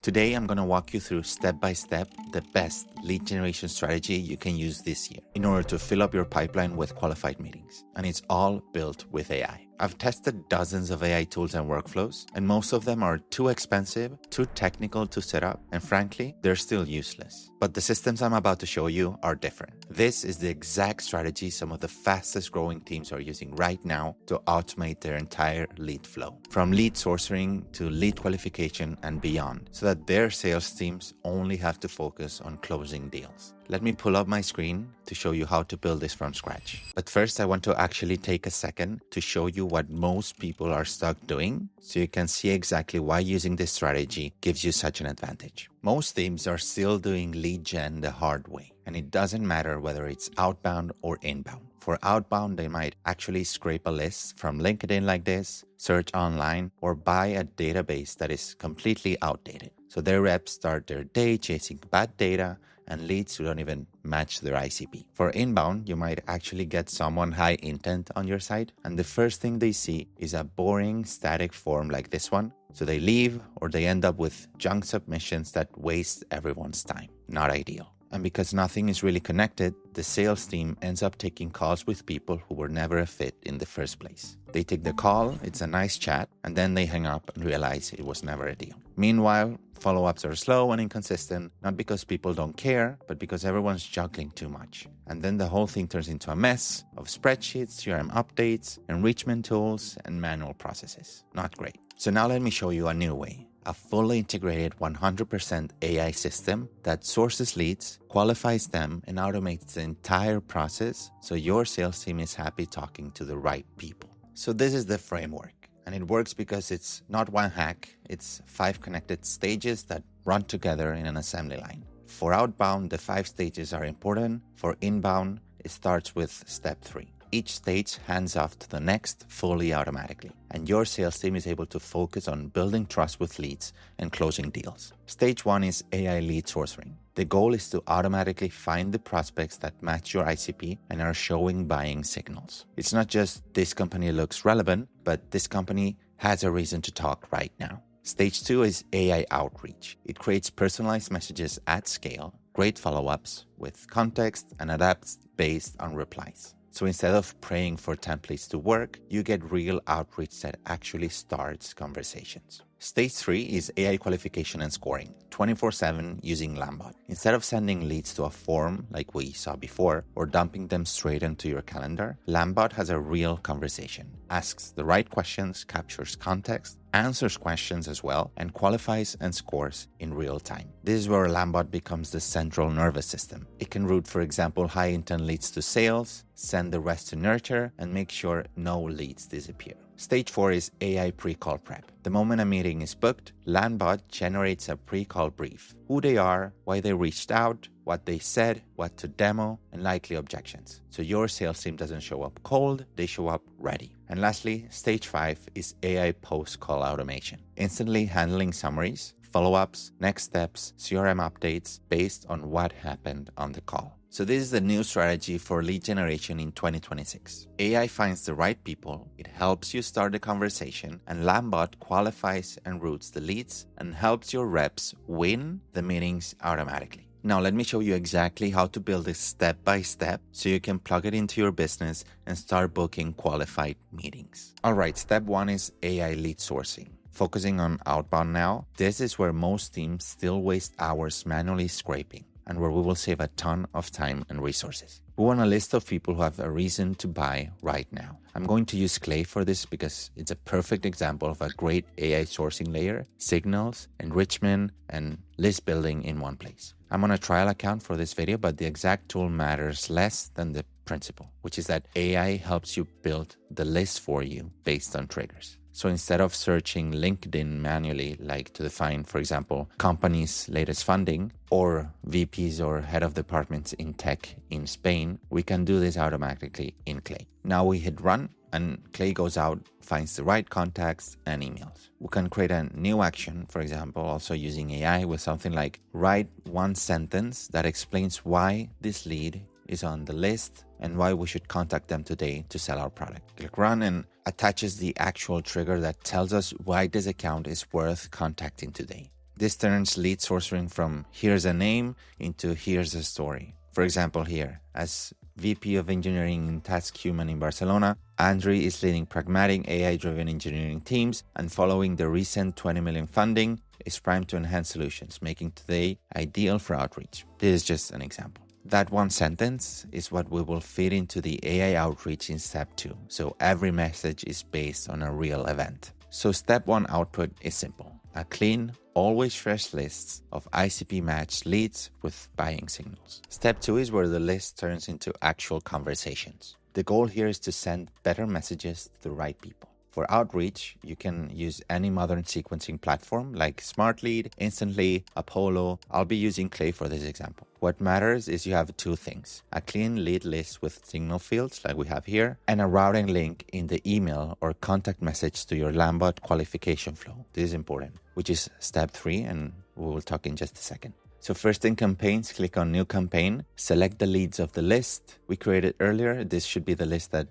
Today, I'm going to walk you through step by step the best lead generation strategy you can use this year in order to fill up your pipeline with qualified meetings. And it's all built with AI. I've tested dozens of AI tools and workflows, and most of them are too expensive, too technical to set up, and frankly, they're still useless. But the systems I'm about to show you are different. This is the exact strategy some of the fastest growing teams are using right now to automate their entire lead flow, from lead sourcing to lead qualification and beyond, so that their sales teams only have to focus on closing deals. Let me pull up my screen to show you how to build this from scratch. But first, I want to actually take a second to show you what most people are stuck doing so you can see exactly why using this strategy gives you such an advantage. Most teams are still doing lead gen the hard way, and it doesn't matter whether it's outbound or inbound. For outbound, they might actually scrape a list from LinkedIn like this, search online, or buy a database that is completely outdated. So their reps start their day chasing bad data and leads who don't even match their ICP. For inbound, you might actually get someone high intent on your site, and the first thing they see is a boring static form like this one. So they leave, or they end up with junk submissions that waste everyone's time. Not ideal. And because nothing is really connected, the sales team ends up taking calls with people who were never a fit in the first place. They take the call, it's a nice chat, and then they hang up and realize it was never a deal. Meanwhile, follow-ups are slow and inconsistent, not because people don't care, but because everyone's juggling too much. And then the whole thing turns into a mess of spreadsheets, CRM updates, enrichment tools, and manual processes. Not great. So now let me show you a new way. A fully integrated 100% AI system that sources leads, qualifies them, and automates the entire process so your sales team is happy talking to the right people. So this is the framework, and it works because it's not one hack, it's 5 connected stages that run together in an assembly line. For outbound, the 5 stages are important. For inbound, it starts with step 3. Each stage hands off to the next fully automatically, and your sales team is able to focus on building trust with leads and closing deals. Stage 1 is AI lead sourcing. The goal is to automatically find the prospects that match your ICP and are showing buying signals. It's not just this company looks relevant, but this company has a reason to talk right now. Stage 2 is AI outreach. It creates personalized messages at scale, great follow-ups with context, and adapts based on replies. So instead of praying for templates to work, you get real outreach that actually starts conversations. Stage 3 is AI qualification and scoring, 24/7 using Landbot. Instead of sending leads to a form like we saw before, or dumping them straight into your calendar, Landbot has a real conversation, asks the right questions, captures context, answers questions as well, and qualifies and scores in real time. This is where Landbot becomes the central nervous system. It can route, for example, high intent leads to sales, send the rest to nurture, and make sure no leads disappear. Stage 4 is AI pre-call prep. The moment a meeting is booked, Landbot generates a pre-call brief. Who they are, why they reached out, what they said, what to demo, and likely objections. So your sales team doesn't show up cold, they show up ready. And lastly, stage 5 is AI post-call automation. Instantly handling summaries, follow-ups, next steps, CRM updates based on what happened on the call. So this is the new strategy for lead generation in 2026. AI finds the right people, it helps you start the conversation, and Landbot qualifies and routes the leads and helps your reps win the meetings automatically. Now let me show you exactly how to build this step by step so you can plug it into your business and start booking qualified meetings. Alright, step 1 is AI lead sourcing. Focusing on outbound now, this is where most teams still waste hours manually scraping, and where we will save a ton of time and resources. We want a list of people who have a reason to buy right now. I'm going to use Clay for this because it's a perfect example of a great AI sourcing layer, signals, enrichment, and list building in one place. I'm on a trial account for this video, but the exact tool matters less than the principle, which is that AI helps you build the list for you based on triggers. So instead of searching LinkedIn manually, like to define, for example, company's latest funding or VPs or head of departments in tech in Spain, we can do this automatically in Clay. Now we hit run and Clay goes out, finds the right contacts and emails. We can create a new action, for example, also using AI with something like write one sentence that explains why this lead is on the list and why we should contact them today to sell our product. Click run and attaches the actual trigger that tells us why this account is worth contacting today. This turns lead sourcing from here's a name into here's a story. For example here, as VP of Engineering in Task Human in Barcelona, Andri is leading pragmatic AI-driven engineering teams and following the recent 20 million funding is primed to enhance solutions, making today ideal for outreach. This is just an example. That one sentence is what we will feed into the AI outreach in step 2. So every message is based on a real event. So step 1 output is simple. A clean, always fresh list of ICP matched leads with buying signals. Step 2 is where the list turns into actual conversations. The goal here is to send better messages to the right people. For outreach, you can use any modern sequencing platform like SmartLead, Instantly, Apollo. I'll be using Clay for this example. What matters is you have 2 things: a clean lead list with signal fields like we have here, and a routing link in the email or contact message to your Landbot qualification flow. This is important, which is step 3, and we will talk in just a second. So first in campaigns, click on new campaign, select the leads of the list we created earlier. This should be the list that,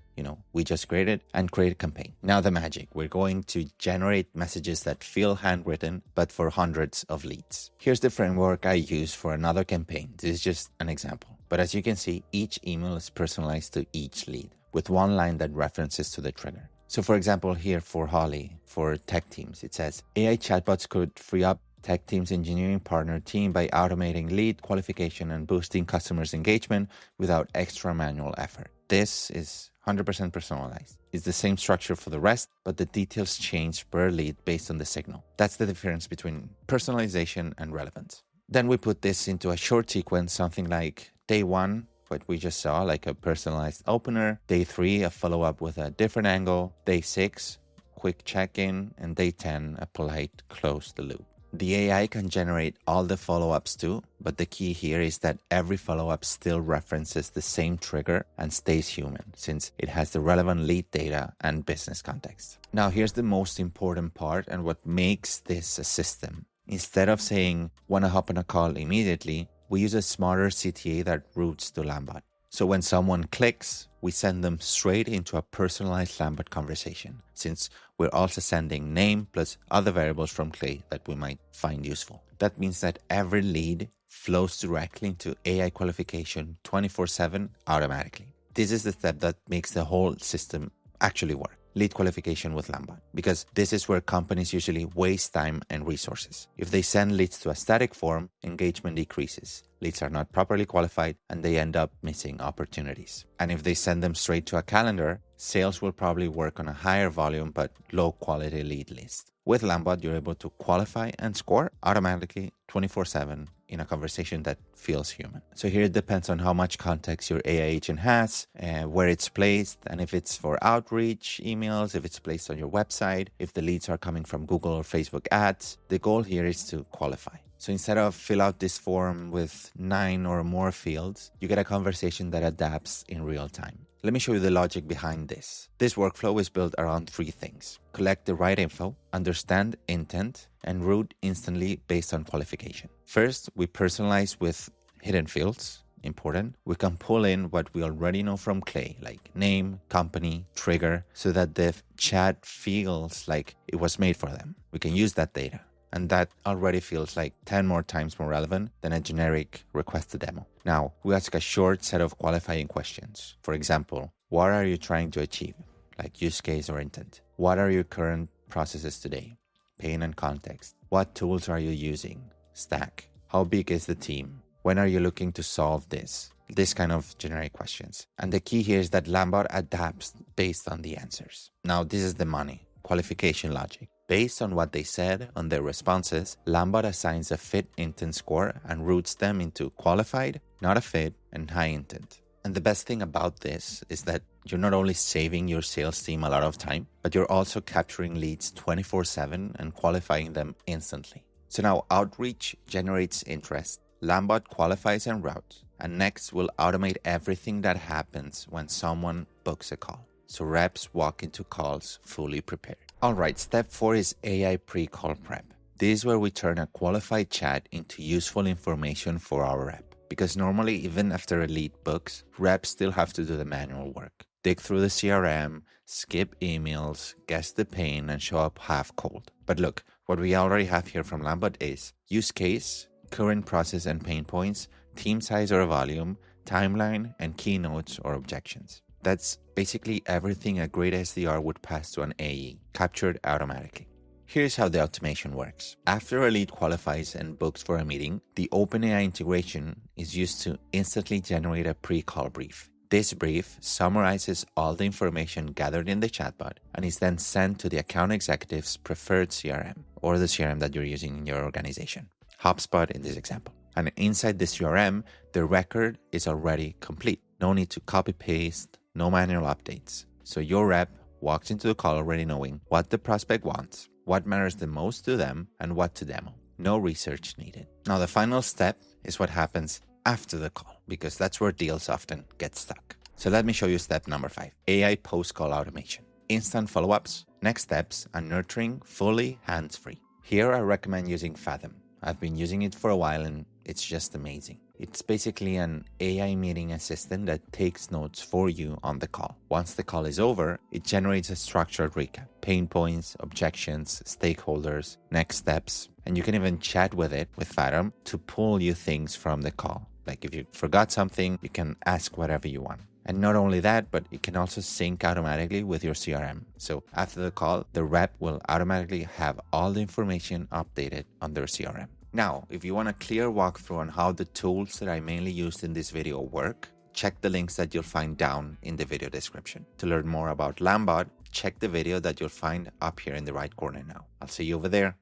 we just created, and create a campaign. Now the magic, we're going to generate messages that feel handwritten, but for hundreds of leads. Here's the framework I use for another campaign. This is just an example. But as you can see, each email is personalized to each lead with one line that references to the trigger. So for example, here for Holly, for tech teams, it says AI chatbots could free up tech team's engineering partner team by automating lead qualification and boosting customers' engagement without extra manual effort. This is 100% personalized. It's the same structure for the rest, but the details change per lead based on the signal. That's the difference between personalization and relevance. Then we put this into a short sequence, something like day 1, what we just saw, like a personalized opener. Day 3, a follow-up with a different angle. Day 6, quick check-in. And day 10, a polite close the loop. The AI can generate all the follow-ups too, but the key here is that every follow-up still references the same trigger and stays human, since it has the relevant lead data and business context. Now here's the most important part and what makes this a system. Instead of saying, wanna hop on a call immediately, we use a smarter CTA that routes to Landbot. So when someone clicks, we send them straight into a personalized Landbot conversation, since we're also sending name plus other variables from Clay that we might find useful. That means that every lead flows directly into AI qualification 24/7 automatically. This is the step that makes the whole system actually work. Lead qualification with Landbot, because this is where companies usually waste time and resources. If they send leads to a static form, engagement decreases. Leads are not properly qualified and they end up missing opportunities. And if they send them straight to a calendar, sales will probably work on a higher volume but low quality lead list. With Landbot, you're able to qualify and score automatically 24/7 in a conversation that feels human. So here it depends on how much context your AI agent has, where it's placed, and if it's for outreach emails, if it's placed on your website, if the leads are coming from Google or Facebook ads. The goal here is to qualify. So instead of fill out this form with 9 or more fields, you get a conversation that adapts in real time. Let me show you the logic behind this. This workflow is built around 3 things: collect the right info, understand intent, and route instantly based on qualification. First, we personalize with hidden fields. Important. We can pull in what we already know from Clay, like name, company, trigger, so that the chat feels like it was made for them. We can use that data. And that already feels like 10 more times more relevant than a generic request to demo. Now, we ask a short set of qualifying questions. For example, what are you trying to achieve? Like use case or intent. What are your current processes today? Pain and context. What tools are you using? Stack. How big is the team? When are you looking to solve this? This kind of generic questions. And the key here is that Landbot adapts based on the answers. Now, this is the money. Qualification logic. Based on what they said on their responses, Landbot assigns a fit intent score and routes them into qualified, not a fit, and high intent. And the best thing about this is that you're not only saving your sales team a lot of time, but you're also capturing leads 24/7 and qualifying them instantly. So now outreach generates interest, Landbot qualifies and routes, and next we'll automate everything that happens when someone books a call. So reps walk into calls fully prepared. Alright, step 4 is AI pre-call prep. This is where we turn a qualified chat into useful information for our rep. Because normally, even after a lead books, reps still have to do the manual work. Dig through the CRM, skip emails, guess the pain, and show up half cold. But look, What we already have here from Landbot is use case, current process and pain points, team size or volume, timeline, and keynotes or objections. That's basically everything a great SDR would pass to an AE, captured automatically. Here's how the automation works. After a lead qualifies and books for a meeting, the OpenAI integration is used to instantly generate a pre-call brief. This brief summarizes all the information gathered in the chatbot and is then sent to the account executive's preferred CRM, or the CRM that you're using in your organization. HubSpot in this example. And inside the CRM, the record is already complete. No need to copy-paste, no manual updates. So your rep walks into the call already knowing what the prospect wants, what matters the most to them, and what to demo. No research needed. Now, the final step is what happens after the call, because that's where deals often get stuck. So let me show you step number 5, AI post-call automation. Instant follow-ups, next steps, and nurturing fully hands-free. Here I recommend using Fathom. I've been using it for a while and it's just amazing. It's basically an AI meeting assistant that takes notes for you on the call. Once the call is over, it generates a structured recap, pain points, objections, stakeholders, next steps, and you can even chat with it with Fathom to pull you things from the call. Like if you forgot something, you can ask whatever you want. And not only that, but it can also sync automatically with your CRM. So after the call, the rep will automatically have all the information updated on their CRM. Now, if you want a clear walkthrough on how the tools that I mainly used in this video work, check the links that you'll find down in the video description. To learn more about Landbot, check the video that you'll find up here in the right corner now. I'll see you over there.